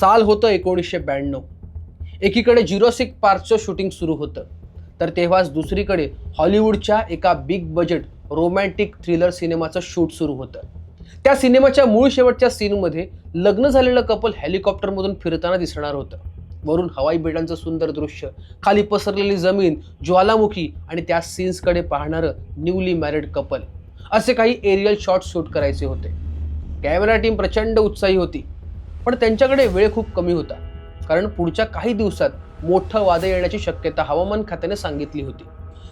साल होतं 1992. एकीकडे जुरासिक पार्कचं शूटिंग सुरू होतं, तर तेव्हाच दुसरीकडे हॉलिवूडच्या एका बिग बजेट रोमॅन्टिक थ्रिलर सिनेमाचं शूट सुरू होतं. त्या सिनेमाच्या मूळ शेवटच्या सीनमध्ये लग्न झालेलं कपल हेलिकॉप्टरमधून फिरताना दिसणार होतं. वरून हवाई बेटांचं सुंदर दृश्य, खाली पसरलेली जमीन, ज्वालामुखी आणि त्या सीन्सकडे पाहणारं न्यूली मॅरिड कपल, असे काही एरियल शॉट्स शूट करायचे होते. कॅमेरा टीम प्रचंड उत्साही होती, पण त्यांच्याकडे वेळ खूप कमी होता, कारण पुढच्या काही दिवसात मोठं वादळ येण्याची शक्यता हवामान खात्याने सांगितली होती.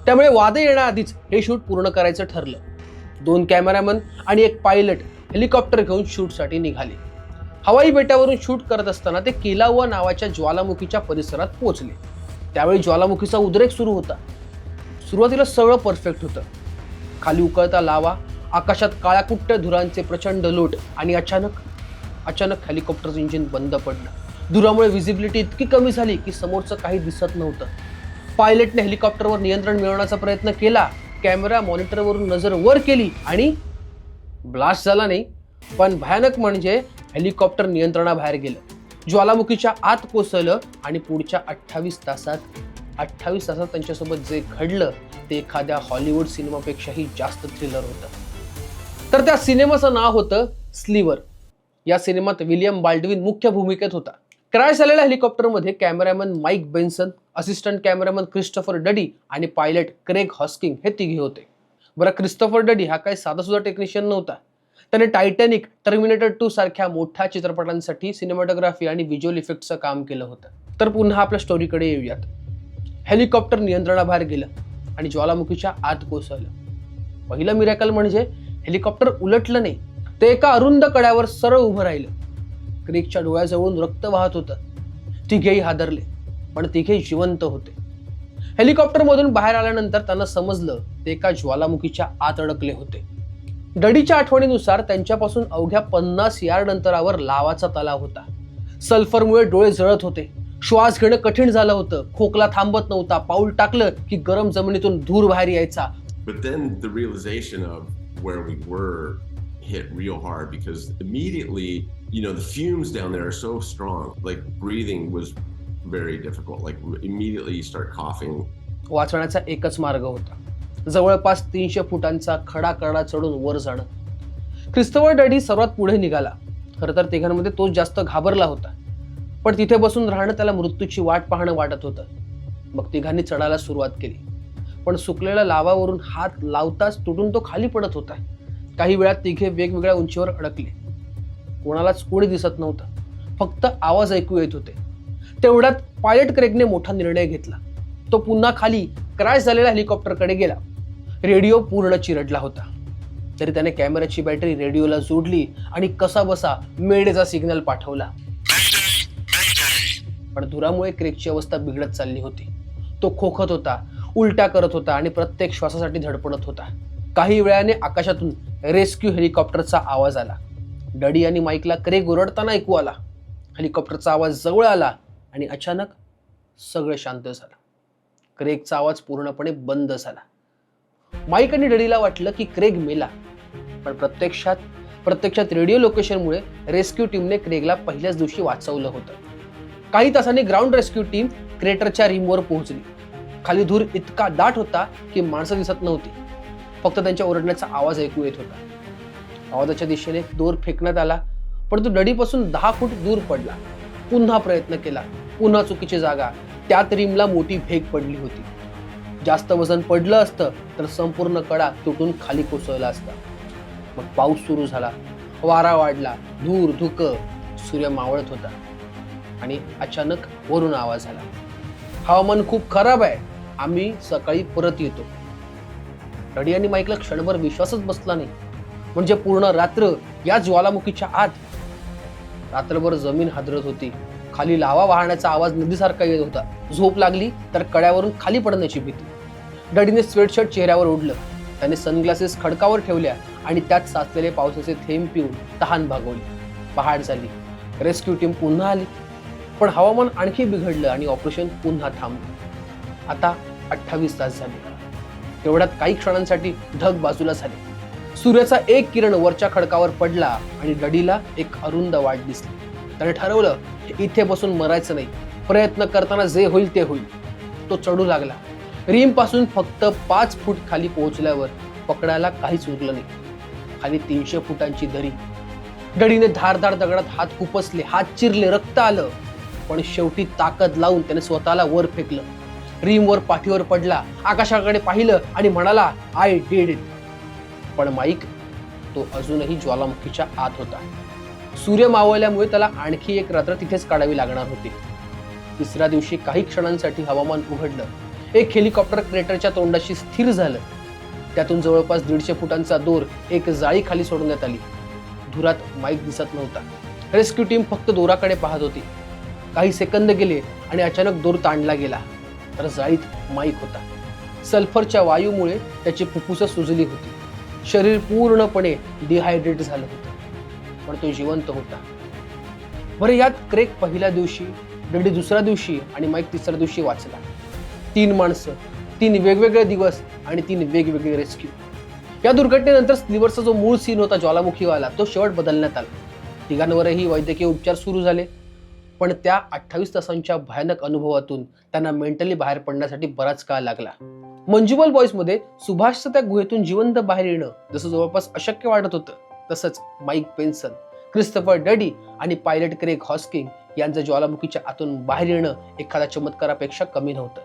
त्यामुळे वादळ येण्याआधीच हे शूट पूर्ण करायचं ठरलं. 2 कॅमेरामन आणि 1 पायलट हेलिकॉप्टर घेऊन शूटसाठी निघाले. हवाई बेटावरून शूट करत असताना ते केलावा नावाच्या ज्वालामुखीच्या परिसरात पोहोचले. त्यावेळी ज्वालामुखीचा उद्रेक सुरू होता. सुरुवातीला सगळं परफेक्ट होतं. खाली उकळता लावा, आकाशात काळ्याकुट्ट धुरांचे प्रचंड लोट आणि अचानक हेलिकॉप्टरचं इंजिन बंद पडलं. धुरामुळे व्हिजिबिलिटी इतकी कमी झाली की समोरचं काही दिसत नव्हतं. पायलटने हेलिकॉप्टरवर नियंत्रण मिळवण्याचा प्रयत्न केला. कॅमेरा मॉनिटरवरून नजर वर केली आणि ब्लास्ट झाला नाही, पण भयानक म्हणजे हेलिकॉप्टर नियंत्रणाबाहेर गेलं. ज्वालामुखीच्या आत कोसळलं आणि पुढच्या 28 तासात त्यांच्यासोबत जे घडलं ते एखाद्या हॉलिवूड सिनेमापेक्षाही जास्त थ्रिलर होतं. तर त्या सिनेमाचं नाव होतं स्लीवर. या सिनेमात विलियम बाल्डविन मुख्य भूमिकेत होता. क्रॅश झालेल्या हेलिकॉप्टरमध्ये cameraman Mike Benson, assistant cameraman Christopher Duddy आणि पायलट क्रेग हॉस्किंग हे तिघे होते. बरं, क्रिस्टोफर डडी हा काही साधासुद्धा टेक्निशियन नव्हता. त्याने टायटॅनिक, टर्मिनेटर 2 सारख्या मोठ्या चित्रपटांसाठी सिनेमॅटोग्राफी आणि व्हिज्युअल इफेक्टचं काम केलं होतं. तर पुन्हा आपल्या स्टोरीकडे येऊयात. हेलिकॉप्टर नियंत्रणाबाहेर गेलं आणि ज्वालामुखीच्या आत कोसळलं. पहिलं मिरॅकल म्हणजे हेलिकॉप्टर उलटलं नाही, ते एका अरुंद कड्यावर सरळ उभं राहिलं. क्रेगच्या डोळ्याजवळून रक्त वाहत होतं. तिघेही हादरले, पण तिघे जिवंत होते. हेलिकॉप्टरमधून बाहेर आल्यानंतर त्यांना समजलं ते एका ज्वालामुखीच्या आत अडकले होते. डडीच्या आठवणीनुसार त्यांच्यापासून अवघ्या 50 यार्ड अंतरावर लावाचा तलाव होता. सल्फरमुळे डोळे जळत होते. श्वास घेणं कठीण झालं होतं. खोकला थांबत नव्हता. पाऊल टाकलं की गरम जमिनीतून धूर बाहेर यायचा. But then the realization of where we were hit real hard because immediately, the fumes down there are so strong. Like breathing was very difficult. Like immediately you start coughing. वाचण्याचा एकच मार्ग होता, जवळपास 300 फुटांचा खडा करडा चढून वर जाणं. क्रिस्टोफर डडी सर्वात पुढे निघाला. खरं तर तिघांमध्ये तोच जास्त घाबरला होता, पण तिथे बसून राहणं त्याला मृत्यूची वाट पाहणं वाटत होतं. मग तिघांनी चढायला सुरुवात केली, पण सुकलेल्या लावावरून हात लावताच तुटून तो खाली पडत होता. काही वेळात तिघे वेगवेगळ्या उंचीवर अडकले. कोणालाच कोणी दिसत नव्हतं, फक्त आवाज ऐकू येत होते. तेवढ्यात पायलट क्रेगने मोठा निर्णय घेतला. तो पुन्हा खाली क्रॅश झालेल्या हेलिकॉप्टरकडे गेला. रेडिओ पूर्ण चिरडला होता, तरी त्याने कॅमेऱ्याची बॅटरी रेडिओला जोडली आणि कसा बसा मेडेचा सिग्नल पाठवला. पण धुरामुळे क्रेगची अवस्था बिघडत चालली होती. तो खोखत होता, उलट्या करत होता आणि प्रत्येक श्वासासाठी धडपडत होता. काही वेळाने आकाशातून रेस्क्यू हेलिकॉप्टरचा आवाज आला. डडी आणि माईकला क्रेग ओरडताना ऐकू आला. हेलिकॉप्टरचा आवाज जवळ आला आणि अचानक सगळं शांत झालं. क्रेगचा आवाज पूर्णपणे बंद झाला. माईक आणि डडीला वाटलं की क्रेग मेला, पण प्रत्यक्षात रेडिओ लोकेशनमुळे रेस्क्यू टीमने क्रेगला पहिल्याच दिवशी वाचवलं होतं. काही तासांनी ग्राउंड रेस्क्यू टीम क्रेटरच्या रिमवर पोहोचली. खाली धूर इतका दाट होता की माणसं दिसत नव्हती, फक्त त्यांच्या ओरडण्याचा आवाज ऐकू येत होता. आवाजाच्या दिशेने दोर फेकण्यात आला, पण तो डडीपासून 10 फूट दूर पडला. पुन्हा प्रयत्न केला, पुन्हा चुकीची जागा. त्यात रिमला मोठी भेग पडली होती. जास्त वजन पडलं असतं तर संपूर्ण कडा तुटून खाली कोसळला असता. मग पाऊस सुरू झाला, वारा वाढला, धूर धुकं, सूर्य मावळत होता आणि अचानक वरून आवाज आला, हवामान खूप खराब आहे, आम्ही सकाळी परत येतो. डडी आणि माईकला क्षणभर विश्वासच बसला नाही. म्हणजे पूर्ण रात्र या ज्वालामुखीच्या आत. रात्रभर जमीन हादरत होती. खाली लावा वाहण्याचा आवाज नदीसारखा येत होता. झोप लागली तर कड्यावरून खाली पडण्याची भीती. डडीने स्वेटशर्ट चेहऱ्यावर ओढलं. त्याने सनग्लासेस खडकावर ठेवल्या आणि त्यात साचलेले पावसाचे थेंब पिऊन तहान भागवली. पहाट झाली. रेस्क्यू टीम पुन्हा आली, पण हवामान आणखी बिघडलं आणि ऑपरेशन पुन्हा थांबलं. आता 28 तास झाले. तेवढ्यात काही क्षणांसाठी ढग बाजूला झाले. सूर्याचा एक किरण वरच्या खडकावर पडला आणि डडीला एक अरुंद वाट दिसली. त्याने ठरवलं इथे बसून मरायचं नाही, प्रयत्न करताना जे होईल ते होईल. तो चढू लागला. रिम पासून फक्त 5 फूट खाली पोहोचल्यावर पकडायला काहीच उरलं नाही. खाली 300 फुटांची दरी. डडीने धारदार दगडात हात खुपसले, हात चिरले, रक्त आलं, पण शेवटी ताकद लावून त्याने स्वतःला वर फेकलं. रिमवर पाठीवर पडला, आकाशाकडे पाहिलं आणि म्हणाला, आय डिड इट. पण माईक तो अजूनही ज्वालामुखीच्या आत होता. सूर्य मावळल्यामुळे त्याला आणखी एक रात्र तिथेच काढावी लागणार होती. तिसऱ्या दिवशी काही क्षणांसाठी हवामान उघडलं. एक हेलिकॉप्टर क्रेटरच्या तोंडाशी स्थिर झालं. त्यातून जवळपास 150 फुटांचा दोर एक जाळी खाली सोडण्यात आली. धुरात माईक दिसत नव्हता. रेस्क्यू टीम फक्त दोराकडे पाहत होती. काही सेकंद गेले आणि अचानक दोर ताणला गेला, तर जाळीत माईक होता. सल्फरच्या वायूमुळे त्याची फुफ्फुसं सुजली होती. शरीर पूर्णपणे डिहायड्रेट झालं होतं, पण तो जिवंत होता. बरं, यात क्रेक पहिल्या दिवशी, डडी दुसऱ्या दिवशी आणि माईक तिसऱ्या दिवशी वाचला. 3 माणसं, 3 वेगवेगळे दिवस आणि 3 वेगवेगळे रेस्क्यू. या दुर्घटनेनंतर स्लीव्हरचा जो मूळ सीन होता ज्वालामुखीवाला, तो शेवट बदलण्यात आला. तिघांवरही वैद्यकीय उपचार सुरू झाले, पण त्या 28 तासांच्या भयानक अनुभवातून त्यांना मेंटली बाहेर पडण्यासाठी बराच काळ लागला. मंजुबल बॉयजमध्ये सुभाषचं त्या गुहेतून जिवंत बाहेर येणं जसं जवळपास अशक्य वाटत होतं, तसंच माईक पेन्सन, क्रिस्टोफर डडी आणि पायलट क्रेग हॉस्किंग यांचं ज्वालामुखीच्या आतून बाहेर येणं एखाद्या चमत्कारापेक्षा कमी नव्हतं.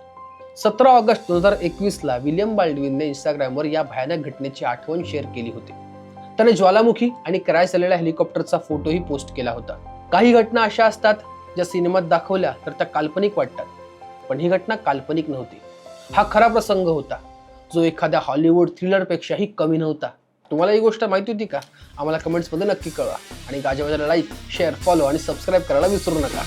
17 ऑगस्ट 2021ला विलियम बाल्डविनने इंस्टाग्रामवर या भयानक घटनेची आठवण शेअर केली होती. त्याने ज्वालामुखी आणि क्रॅश झालेल्या हेलिकॉप्टरचा फोटोही पोस्ट केला होता. काही घटना अशा असतात ज्या सिनेमात दाखवल्या तर त्या काल्पनिक वाटतात, पण ही घटना काल्पनिक नव्हती. हा खरा प्रसंग होता, जो एखाद्या हॉलिवूड थ्रिलरपेक्षाही कमी नव्हता. तुम्हाला ही गोष्ट माहिती होती का? आम्हाला कमेंट्समध्ये नक्की कळवा आणि गाजावाजाला लाईक, शेअर, फॉलो आणि सबस्क्राईब करायला विसरू नका.